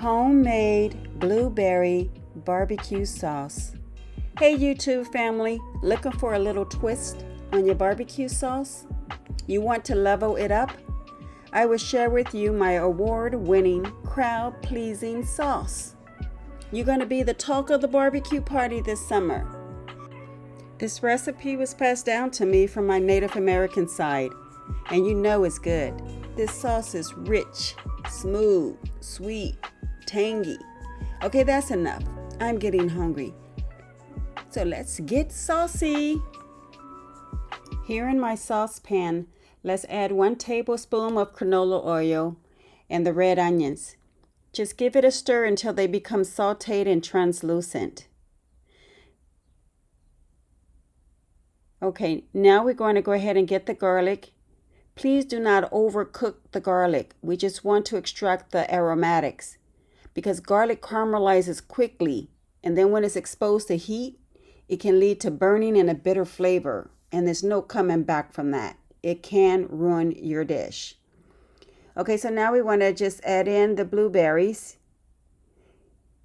homemade blueberry barbecue sauce. Hey YouTube family, looking for a little twist on your barbecue sauce? You want to level it up? I will share with you my award-winning, crowd-pleasing sauce. You're going to be the talk of the barbecue party this summer. This recipe was passed down to me from my Native American side, and you know it's good. This sauce is rich, smooth, sweet, tangy. Okay, that's enough. I'm getting hungry. So let's get saucy. Here in my saucepan, let's add 1 tablespoon of canola oil and the red onions. Just give it a stir until they become sauteed and translucent. Okay, now we're going to go ahead and get the garlic. Please do not overcook the garlic. We just want to extract the aromatics because garlic caramelizes quickly, and then when it's exposed to heat, it can lead to burning and a bitter flavor, and there's no coming back from that. It can ruin your dish. Okay, so now we want to just add in the blueberries.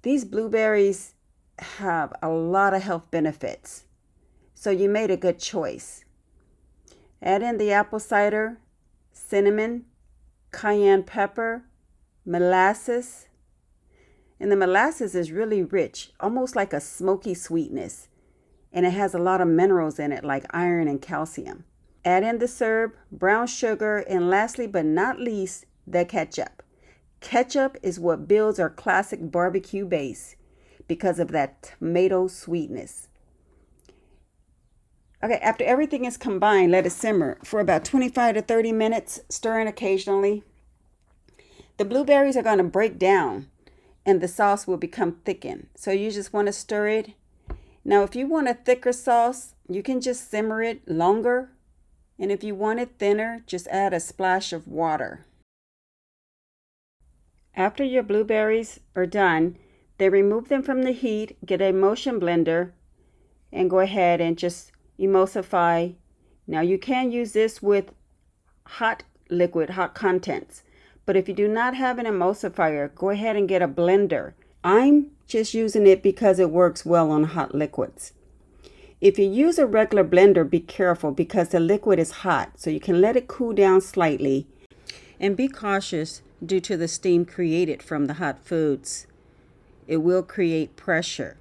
These blueberries have a lot of health benefits, so you made a good choice. Add in the apple cider, cinnamon, cayenne pepper, molasses. And the molasses is really rich, almost like a smoky sweetness. And it has a lot of minerals in it like iron and calcium. Add in the syrup, brown sugar, and lastly but not least, the ketchup. Ketchup is what builds our classic barbecue base because of that tomato sweetness. Okay, after everything is combined, let it simmer for about 25 to 30 minutes, stirring occasionally. The blueberries are going to break down and the sauce will become thickened. So you just want to stir it. Now, if you want a thicker sauce, you can just simmer it longer. And if you want it thinner, just add a splash of water. After your blueberries are done, then remove them from the heat, get a motion blender, and go ahead and just emulsify. Now you can use this with hot liquid, hot contents, but if you do not have an emulsifier, go ahead and get a blender. I'm just using it because it works well on hot liquids. If you use a regular blender, be careful because the liquid is hot, so you can let it cool down slightly and be cautious due to the steam created from the hot foods. It will create pressure.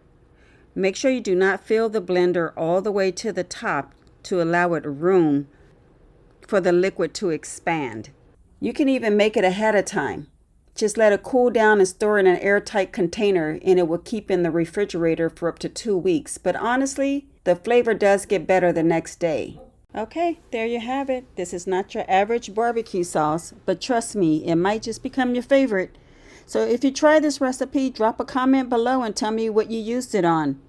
Make sure you do not fill the blender all the way to the top to allow it room for the liquid to expand. You can even make it ahead of time. Just let it cool down and store it in an airtight container, and it will keep in the refrigerator for up to 2 weeks. But honestly, the flavor does get better the next day. Okay, there you have it. This is not your average barbecue sauce, but trust me, it might just become your favorite. So if you try this recipe, drop a comment below and tell me what you used it on.